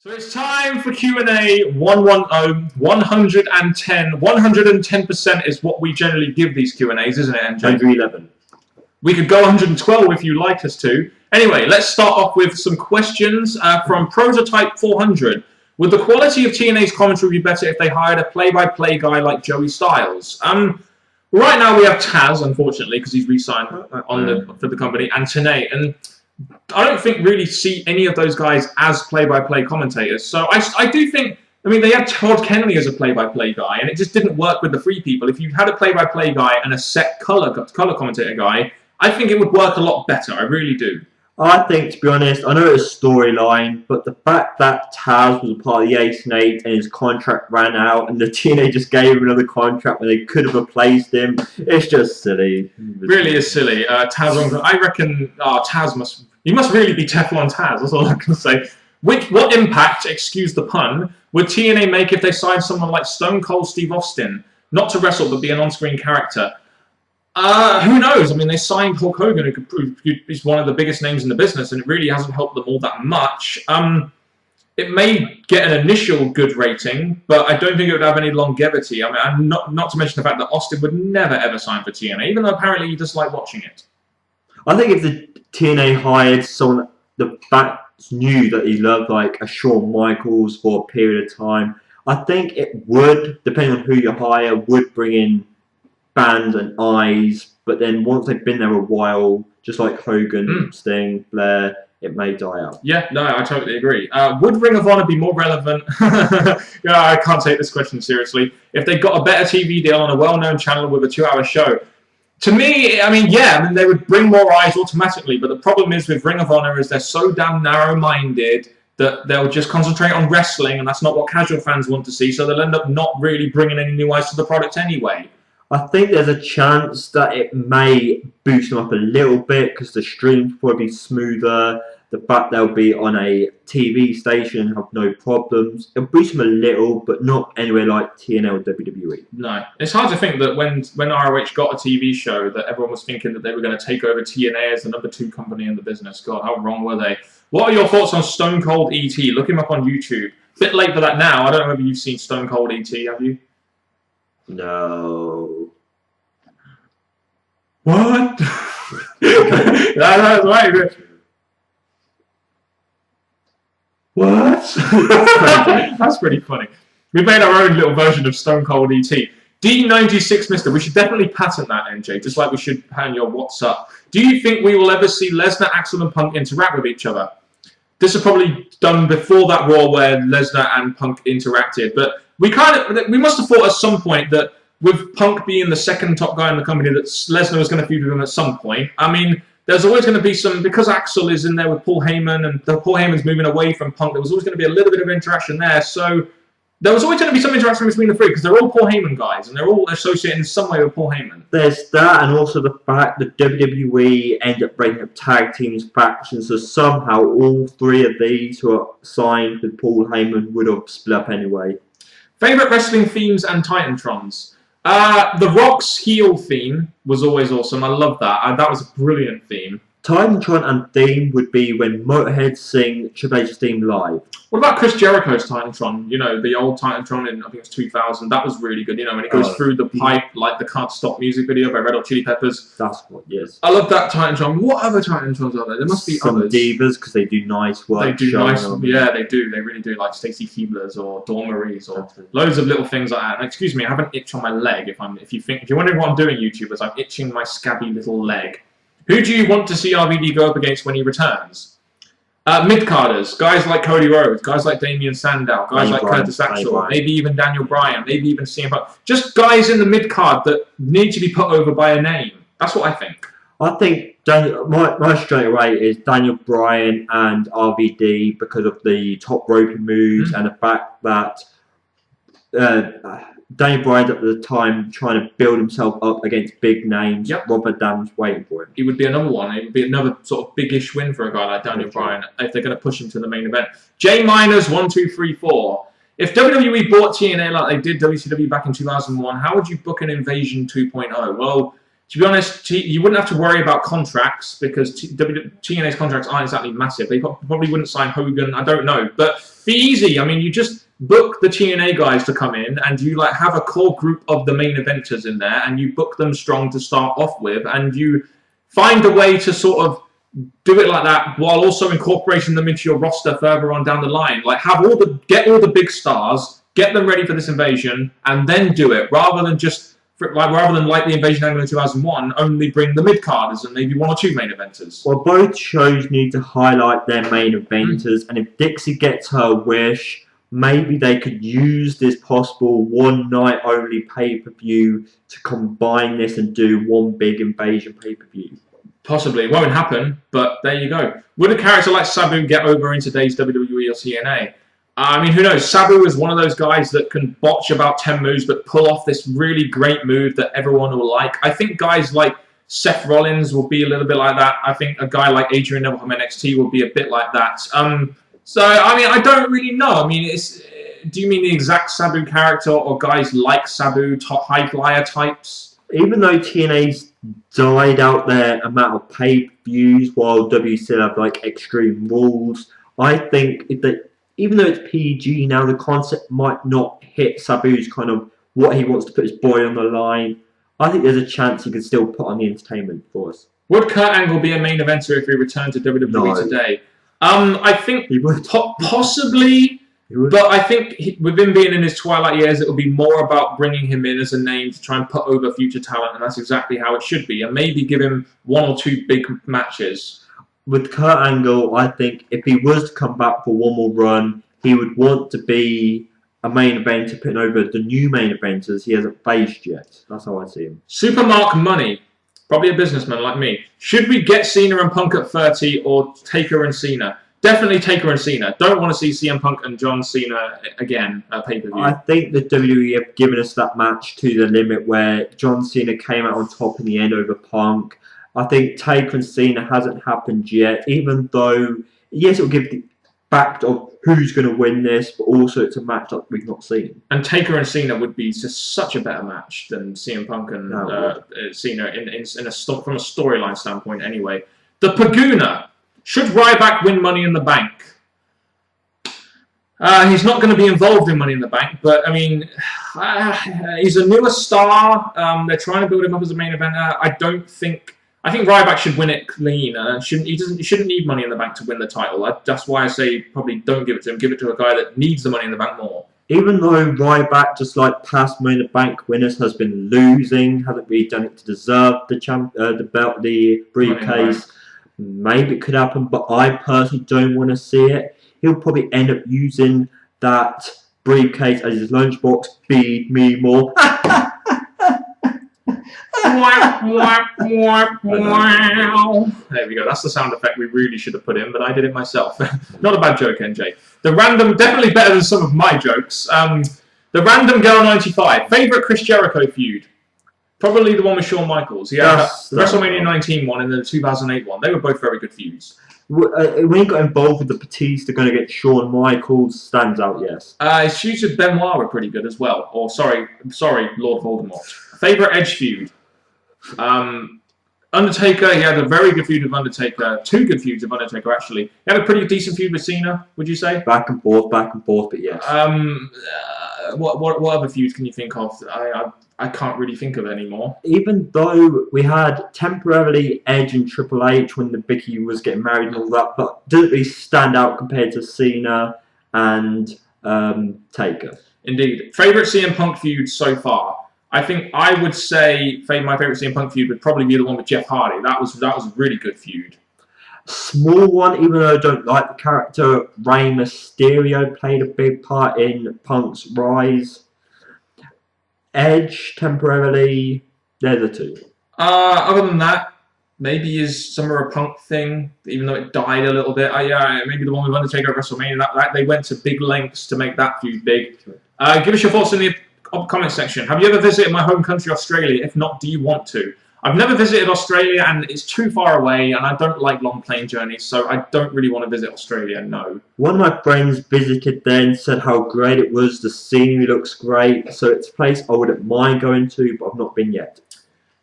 So it's time for Q&A 110, 110. 110% is what we generally give these Q&As, isn't it, MJ? 111. We could go 112 if you like us to. Anyway, let's start off with some questions from Prototype 400. Would the quality of TNA's commentary be better if they hired a play-by-play guy like Joey Styles? Right now we have Taz, unfortunately, because he's re-signed for the company, and Tenay. And I don't really see any of those guys as play-by-play commentators. So I do think, they had Todd Kennedy as a play-by-play guy, and it just didn't work with the Free People. If you had a play-by-play guy and a set color commentator guy, I think it would work a lot better. I really do. I think, to be honest, I know it's a storyline, but the fact that Taz was a part of the Ace and 8 and his contract ran out and the TNA just gave him another contract when they could have replaced him, it's just silly. Really is silly. Taz, I reckon Taz must really be Teflon Taz, that's all I can say. What impact, excuse the pun, would TNA make if they signed someone like Stone Cold Steve Austin, not to wrestle but be an on-screen character? Who knows? They signed Hulk Hogan, who could prove he's one of the biggest names in the business, and it really hasn't helped them all that much. It may get an initial good rating, but I don't think it would have any longevity. Not to mention the fact that Austin would never ever sign for TNA, even though apparently he does like watching it. I think if the TNA hired someone the fans knew that he loved, like a Shawn Michaels for a period of time, I think it would, depending on who you hire, would bring in fans and eyes, but then once they've been there a while, just like Hogan, Sting, Flair, it may die out. Yeah, no, I totally agree. Would Ring of Honor be more relevant? Yeah, I can't take this question seriously. If they got a better TV deal on a well-known channel with a 2-hour show, to me, they would bring more eyes automatically. But the problem is with Ring of Honor is they're so damn narrow-minded that they'll just concentrate on wrestling, and that's not what casual fans want to see. So they'll end up not really bringing any new eyes to the product anyway. I think there's a chance that it may boost them up a little bit because the streams will probably be smoother. The fact they'll be on a TV station and have no problems. It'll boost them a little, but not anywhere like TNA or WWE. No. It's hard to think that when ROH got a TV show that everyone was thinking that they were going to take over TNA as the number 2 company in the business. God, how wrong were they? What are your thoughts on Stone Cold E.T.? Look him up on YouTube. Bit late for that now. I don't know whether you've seen Stone Cold E.T., have you? No. What? That's right. What? That's pretty funny. We made our own little version of Stone Cold E.T. D96 Mister. We should definitely patent that, MJ, just like we should patent your What's Up. Do you think we will ever see Lesnar, Axel, and Punk interact with each other? This is probably done before that Raw where Lesnar and Punk interacted, but we must have thought at some point that with Punk being the second top guy in the company, that Lesnar was going to feud with him at some point. There's always going to be some, because Axel is in there with Paul Heyman, and Paul Heyman's moving away from Punk, there was always going to be a little bit of interaction there. So there was always going to be some interaction between the three, because they're all Paul Heyman guys, and they're all associated in some way with Paul Heyman. There's that, and also the fact that WWE ended up breaking up tag teams, factions, so somehow all 3 of these who are signed with Paul Heyman would have split up anyway. Favourite wrestling themes and Titantrons? The Rock's heel theme was always awesome. I love that. That was a brilliant theme. Titantron and theme would be when Motorhead sing Triple H's theme live. What about Chris Jericho's Titantron? The old Titantron in, I think it's 2000. That was really good. When it goes through the pipe, like the Can't Stop music video by Red Hot Chili Peppers. That's what, yes. I love that Titantron. What other Titantrons are there? There must be some others. Divas, because they do nice work. They do nice, yeah, they do. They really do, like Stacey Keebler's or Dawn Marie's or loads of little things like that. And excuse me, I have an itch on my leg. If you're wondering what I'm doing, YouTubers, I'm itching my scabby little leg. Who do you want to see RVD go up against when he returns? Mid-carders, guys like Cody Rhodes, guys like Damian Sandow, guys like Curtis Axel, maybe even Daniel Bryan, maybe even CM Punk. Just guys in the mid-card that need to be put over by a name. That's what I think. I think my straight away is Daniel Bryan and RVD because of the top roping moves and the fact that Daniel Bryan at the time trying to build himself up against big names. Yep. Robert Dam's waiting for him. He would be another one. It would be another sort of biggish win for a guy like Daniel Bryan if they're going to push him to the main event. J Miners 1234. If WWE bought TNA like they did WCW back in 2001, how would you book an Invasion 2.0? Well, To be honest, you wouldn't have to worry about contracts because TNA's contracts aren't exactly massive. They probably wouldn't sign Hogan. I don't know, but be easy. I mean, you just book the TNA guys to come in, and you like have a core group of the main eventers in there, and you book them strong to start off with, and you find a way to sort of do it like that while also incorporating them into your roster further on down the line. Like get all the big stars, get them ready for this invasion, and then do it rather than like the invasion angle in 2001, only bring the mid-carders and maybe one or two main eventers. Well, both shows need to highlight their main eventers, and if Dixie gets her wish, maybe they could use this possible one-night-only pay-per-view to combine this and do one big invasion pay-per-view. Possibly. It won't happen, but there you go. Would a character like Sabu get over in today's WWE or TNA? I mean, who knows? Sabu is one of those guys that can botch about 10 moves but pull off this really great move that everyone will like. I think guys like Seth Rollins will be a little bit like that. I think a guy like Adrian Neville from NXT will be a bit like that. So, I mean, I don't really know. I mean, do you mean the exact Sabu character or guys like Sabu, top high flyer types? Even though TNA's died out their amount of pay-per-views while W still have like Extreme Rules, I think even though it's PG now, the concept might not hit Sabu's kind of what he wants to put his boy on the line. I think there's a chance he could still put on the entertainment for us. Would Kurt Angle be a main eventer if he returned to WWE today? I think he would. Possibly, but I think with him being in his twilight years, it will be more about bringing him in as a name to try and put over future talent, and that's exactly how it should be. And maybe give him one or two big matches. With Kurt Angle, I think if he was to come back for one more run, he would want to be a main eventer putting over the new main eventers he hasn't faced yet. That's how I see him. Supermark Money, probably a businessman like me. Should we get Cena and Punk at 30 or Taker and Cena? Definitely Taker and Cena. Don't want to see CM Punk and John Cena again at pay-per-view. I think the WWE have given us that match to the limit where John Cena came out on top in the end over Punk. I think Taker and Cena hasn't happened yet, even though, yes, it'll give the fact of who's going to win this, but also it's a match that we've not seen. And Taker and Cena would be just such a better match than CM Punk and Cena from a storyline standpoint anyway. The Paguna. Should Ryback win Money in the Bank? He's not going to be involved in Money in the Bank, but I mean, he's a newer star. They're trying to build him up as a main eventer. I think Ryback should win it clean. He shouldn't need Money in the Bank to win the title. That's why I say probably don't give it to him. Give it to a guy that needs the Money in the Bank more. Even though Ryback, just like past Money in the Bank winners, has been losing, hasn't really done it to deserve the belt, the briefcase. Maybe it could happen, but I personally don't want to see it. He'll probably end up using that briefcase as his lunchbox. Feed me more. There we go. That's the sound effect we really should have put in, but I did it myself. Not a bad joke, NJ. The random, definitely better than some of my jokes. The Random Girl 95. Favorite Chris Jericho feud? Probably the one with Shawn Michaels. He had the WrestleMania 19 one and the 2008 one. They were both very good feuds. When he got involved with the Batista going to get Shawn Michaels, stands out, yes. His feuds with Benoit were pretty good as well. Or, sorry, Lord Voldemort. Favorite Edge feud? Undertaker, he had a very good feud with Undertaker. Two good feuds with Undertaker, actually. He had a pretty decent feud with Cena, would you say? Back and forth, but yes. What other feuds can you think of? I can't really think of anymore. Even though we had temporarily Edge and Triple H when the Vicky was getting married and all that, but didn't really stand out compared to Cena and Taker. Indeed. Favorite CM Punk feud so far? I think I would say my favorite CM Punk feud would probably be the one with Jeff Hardy. That was a really good feud. Small one, even though I don't like the character, Rey Mysterio played a big part in Punk's rise. Edge, temporarily, they're the two. Other than that, maybe his Summer of Punk thing, even though it died a little bit. Maybe the one with Undertaker at WrestleMania. That they went to big lengths to make that feud big. Give us your thoughts in the comment section. Have you ever visited my home country, Australia? If not, do you want to? I've never visited Australia, and it's too far away, and I don't like long plane journeys, so I don't really want to visit Australia, no. One of my friends visited there and said how great it was. The scenery looks great, so it's a place I wouldn't mind going to, but I've not been yet.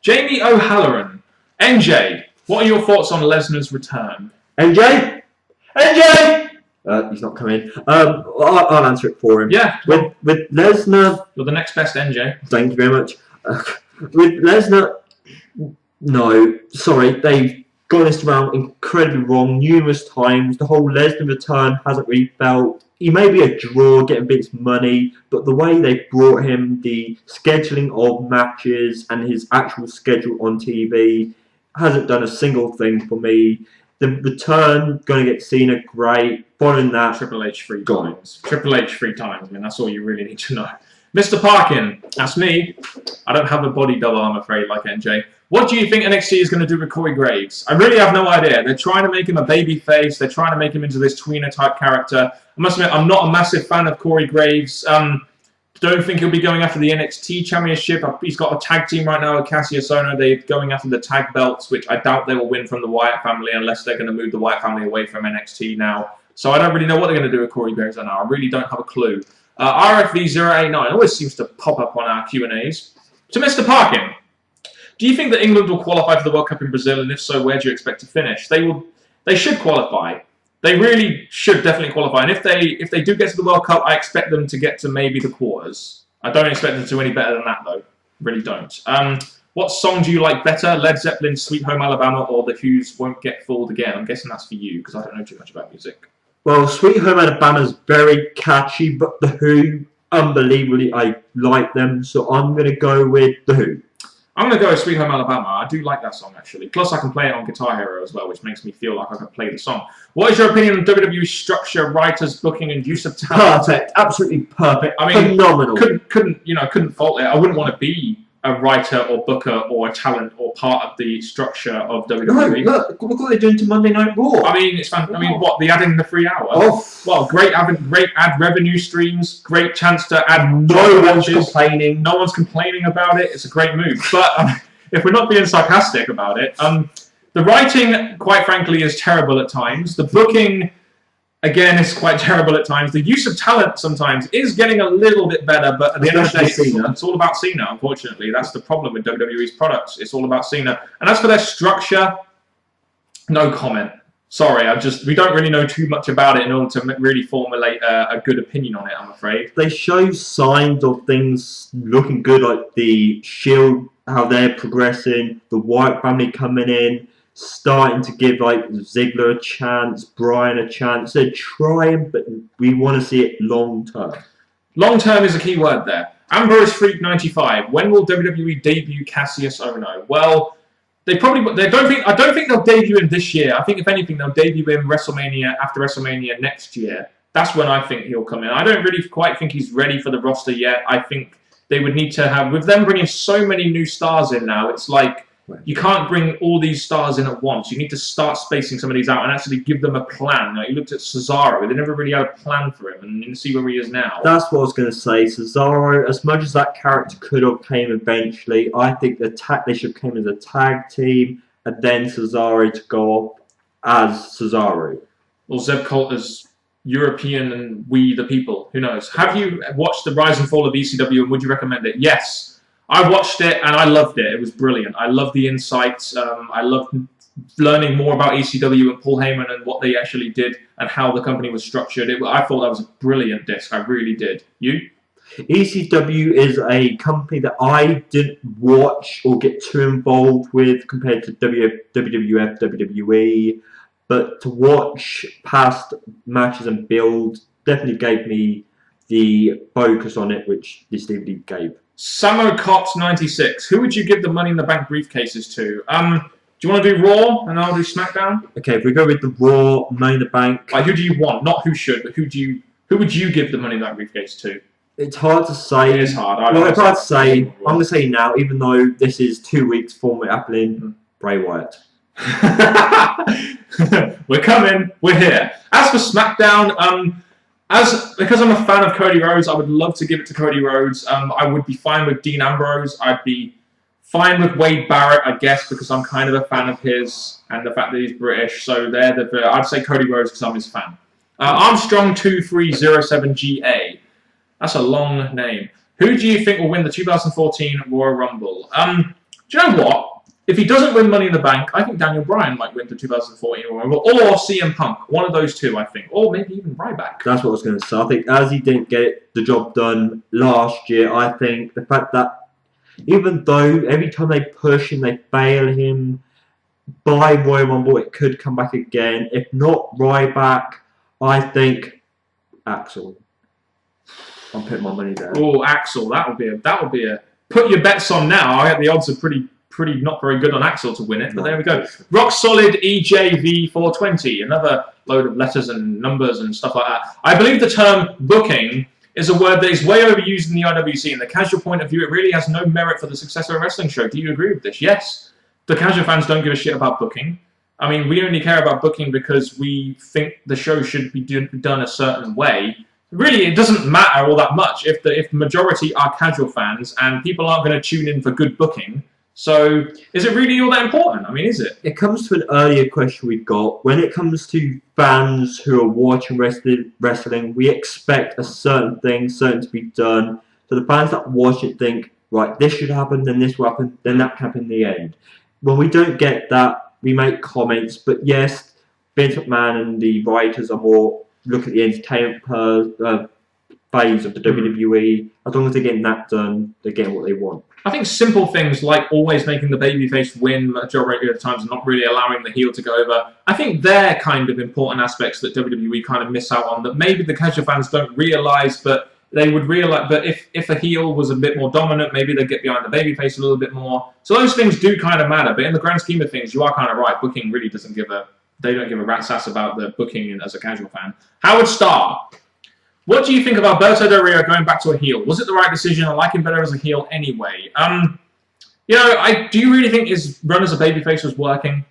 Jamie O'Halloran. NJ, what are your thoughts on Lesnar's return? NJ? NJ! He's not coming. I'll answer it for him. Yeah. With Lesnar... You're the next best NJ. Thank you very much. With Lesnar... No, sorry, they've got this around incredibly wrong numerous times. The whole Lesnar return hasn't really felt... He may be a draw, getting bits of money, but the way they brought him, the scheduling of matches and his actual schedule on TV hasn't done a single thing for me. The return, going to get Cena, great. Following that... Triple H 3 times. Triple H 3 times. I mean, that's all you really need to know. Mr. Parkin, that's me. I don't have a body double, I'm afraid, like NJ. What do you think NXT is going to do with Corey Graves? I really have no idea. They're trying to make him a baby face. They're trying to make him into this tweener-type character. I must admit, I'm not a massive fan of Corey Graves. Don't think he'll be going after the NXT Championship. He's got a tag team right now with Cassius Ohno. They're going after the tag belts, which I doubt they will win from the Wyatt family unless they're going to move the Wyatt family away from NXT now. So I don't really know what they're going to do with Corey Graves right now. I really don't have a clue. RFV089 always seems to pop up on our Q&As. To Mr. Parkin, do you think that England will qualify for the World Cup in Brazil, and if so, where do you expect to finish? They should qualify. They really should definitely qualify. And if they do get to the World Cup, I expect them to get to maybe the quarters. I don't expect them to do any better than that, though. Really don't. What song do you like better? Led Zeppelin's Sweet Home Alabama or The Who's Won't Get Fooled Again? I'm guessing that's for you, because I don't know too much about music. Well, Sweet Home Alabama's very catchy, but The Who, unbelievably, I like them. So I'm going to go with The Who. I'm going to go with Sweet Home Alabama. I do like that song, actually. Plus, I can play it on Guitar Hero as well, which makes me feel like I can play the song. What is your opinion on WWE structure, writers, booking, and use of talent? Perfect. Absolutely perfect. I mean, phenomenal. Couldn't fault it. I wouldn't want to be a writer or booker or a talent or part of the structure of WWE. No, look what they're doing to Monday Night Raw. I mean, it's fun. I mean, what, the adding the 3 hours? Oh. Well, great ad revenue streams, great chance to add no one's complaining. No one's complaining about it. It's a great move. But if we're not being sarcastic about it, the writing, quite frankly, is terrible at times. The booking, again, is quite terrible at times. The use of talent sometimes is getting a little bit better, but at the end of the day, it's all about Cena, unfortunately. That's the problem with WWE's products. It's all about Cena. And as for their structure, no comment. Sorry, we don't really know too much about it in order to really formulate a good opinion on it, I'm afraid. They show signs of things looking good, like the Shield, how they're progressing, the Wyatt family coming in, starting to give like Ziggler a chance, Bryan a chance. They're trying, but we want to see it long term. Long term is a key word there. Ambrose Freak 95. When will WWE debut Cassius Ohno? Well, I don't think they'll debut him this year. I think if anything they'll debut him after WrestleMania next year. That's when I think he'll come in. I don't really quite think he's ready for the roster yet. I think they would need to have, with them bringing so many new stars in now, it's like you can't bring all these stars in at once. You need to start spacing some of these out and actually give them a plan. Now, you looked at Cesaro. They never really had a plan for him, and you can see where he is now. That's what I was going to say. Cesaro, as much as that character could have came eventually, I think they should have came as a tag team, and then Cesaro to go off as Cesaro. Or Zeb Colt as European and we the people. Who knows? Have you watched the Rise and Fall of ECW, and would you recommend it? Yes. I watched it and I loved it. It was brilliant. I loved the insights. I loved learning more about ECW and Paul Heyman and what they actually did and how the company was structured. I thought that was a brilliant disc. I really did. You? ECW is a company that I didn't watch or get too involved with compared to WWF, WWE. But to watch past matches and build definitely gave me the focus on it, which this DVD gave. Samo Cops 96. Who would you give the Money in the Bank briefcases to? Do you want to do Raw and I'll do SmackDown? Okay, if we go with the Raw, Money in the Bank. Like, who do you want? Not who should, but who would you give the Money in the Bank briefcase to? It's hard to say. It is hard. It's hard to say. I'm going to say now, even though this is 2 weeks for it happening, Bray Wyatt. We're coming. We're here. As for SmackDown, because I'm a fan of Cody Rhodes, I would love to give it to Cody Rhodes. I would be fine with Dean Ambrose. I'd be fine with Wade Barrett, I guess, because I'm kind of a fan of his and the fact that he's British. So I'd say Cody Rhodes because I'm his fan. Armstrong 2307GA. That's a long name. Who do you think will win the 2014 Royal Rumble? Do you know what? If he doesn't win Money in the Bank, I think Daniel Bryan might win the 2014 Royal Rumble, or CM Punk. One of those two, I think. Or maybe even Ryback. That's what I was going to say. I think as he didn't get the job done last year, I think the fact that even though every time they push him, they fail him, by Royal Rumble, it could come back again. If not Ryback, I think Axel. I'm putting my money there. Oh, Axel, that would be a put your bets on now. I think the odds are pretty not very good on Axel to win it, but there we go. Rock Solid EJV420, another load of letters and numbers and stuff like that. I believe the term booking is a word that is way overused in the IWC. In the casual point of view, it really has no merit for the success of a wrestling show. Do you agree with this? Yes. The casual fans don't give a shit about booking. I mean, we only care about booking because we think the show should be done a certain way. Really, it doesn't matter all that much if the majority are casual fans and people aren't going to tune in for good booking. So, is it really all that important? I mean, is it? It comes to an earlier question we got. When it comes to fans who are watching wrestling, we expect a certain thing, certain to be done. So the fans that watch it think, right, this should happen, then this will happen, then that can happen in the end. When we don't get that, we make comments. But yes, Vince McMahon and the writers are more look at the entertainment phase of the WWE. As long as they're getting that done, they're getting what they want. I think simple things like always making the babyface win majority of the times and not really allowing the heel to go over, I think they're kind of important aspects that WWE kind of miss out on that maybe the casual fans don't realise, but they would realise. But if a heel was a bit more dominant, maybe they'd get behind the babyface a little bit more. So those things do kind of matter. But in the grand scheme of things, you are kind of right. Booking really doesn't they don't give a rat's ass about the booking as a casual fan. Howard Starr. What do you think of Alberto Del Rio going back to a heel? Was it the right decision? I like him better as a heel anyway. Do you really think his run as a babyface was working?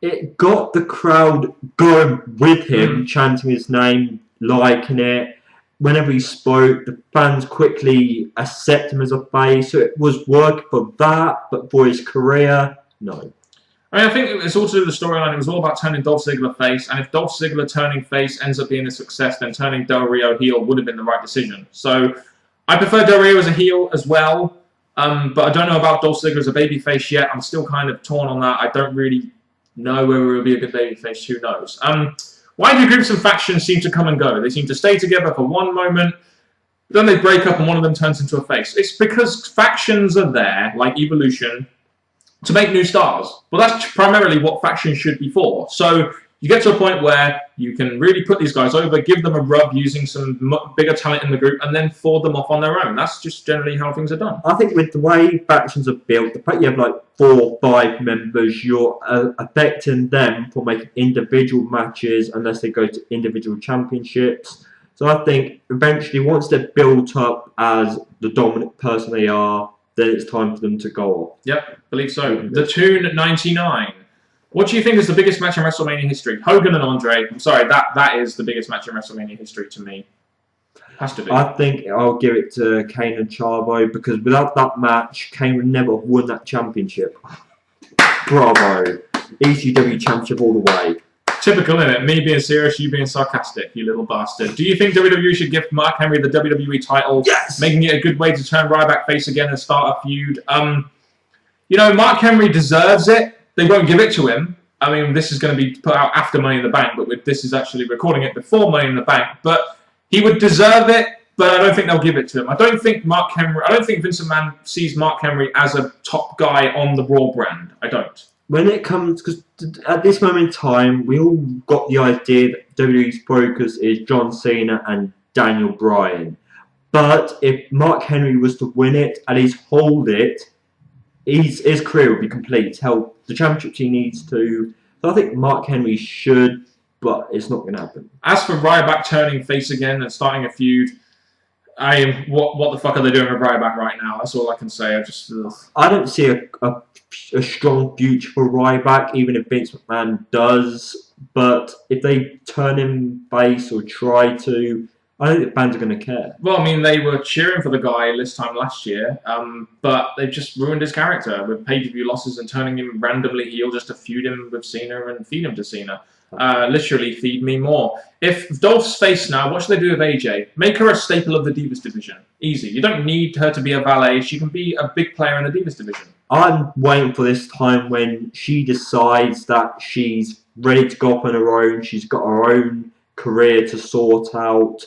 It got the crowd going with him, chanting his name, liking it. Whenever he spoke, the fans quickly accept him as a face. So it was working for that, but for his career, no. I think it's all to do with the storyline. It was all about turning Dolph Ziggler face, and if Dolph Ziggler turning face ends up being a success, then turning Del Rio heel would have been the right decision. So I prefer Del Rio as a heel as well, but I don't know about Dolph Ziggler as a babyface yet. I'm still kind of torn on that. I don't really know whether it will be a good babyface. Who knows? Why do groups and factions seem to come and go? They seem to stay together for one moment, then they break up and one of them turns into a face. It's because factions are there, like Evolution, to make new stars. Well, that's primarily what factions should be for. So you get to a point where you can really put these guys over, give them a rub using some bigger talent in the group, and then forward them off on their own. That's just generally how things are done. I think with the way factions are built, the fact you have like 4 or 5 members, you're affecting them for making individual matches unless they go to individual championships. So I think eventually, once they're built up as the dominant person they are, then it's time for them to go off. Yep, believe so. The Toon 99. What do you think is the biggest match in WrestleMania history? Hogan and Andre. I'm sorry, that is the biggest match in WrestleMania history to me. Has to be. I think I'll give it to Kane and Chavo because without that match, Kane would never have won that championship. Bravo. ECW championship all the way. Typical, isn't it? Me being serious, you being sarcastic, you little bastard. Do you think WWE should give Mark Henry the WWE title? Yes! Making it a good way to turn Ryback face again and start a feud? Mark Henry deserves it. They won't give it to him. I mean, this is going to be put out after Money in the Bank, but this is actually recording it before Money in the Bank. But he would deserve it, but I don't think they'll give it to him. I don't think Vince McMahon sees Mark Henry as a top guy on the Raw brand. I don't. When it comes, because at this moment in time, we all got the idea that WWE's focus is John Cena and Daniel Bryan. But if Mark Henry was to win it, at least hold it, his career would be complete. Hell, the championships he needs to. So I think Mark Henry should, but it's not going to happen. As for Ryback turning face again and starting a feud, what the fuck are they doing with Ryback right now? That's all I can say. I don't see a strong future for Ryback, even if Vince McMahon does. But if they turn him face or try to, I don't think the fans are going to care. Well, I mean, they were cheering for the guy this time last year, but they've just ruined his character with pay-per-view losses and turning him randomly heel just to feud him with Cena and feed him to Cena. Literally, feed me more. If Dolph's face now, what should they do with AJ? Make her a staple of the Divas division. Easy. You don't need her to be a valet. She can be a big player in the Divas division. I'm waiting for this time when she decides that she's ready to go up on her own. She's got her own career to sort out.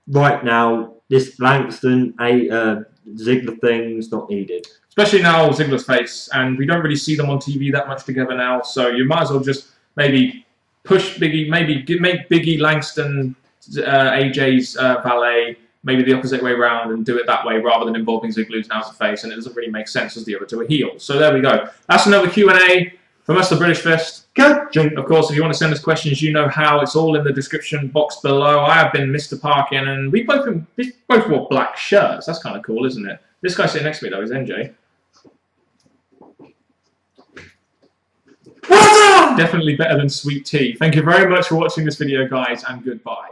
Right now, this Langston, Ziggler thing's not needed. Especially now Ziggler's face, and we don't really see them on TV that much together now, so you might as well just maybe push Biggie, maybe make Biggie Langston AJ's valet, maybe the opposite way around, and do it that way rather than involving Ziggler who's now as a face, and it doesn't really make sense as the other two are heels. So there we go. That's another Q&A from us, the British Fist. Of course, if you want to send us questions, you know how. It's all in the description box below. I have been Mr. Parkin, and we both wore black shirts. That's kind of cool, isn't it? This guy sitting next to me, though, is NJ. Definitely better than sweet tea. Thank you very much for watching this video, guys, and goodbye.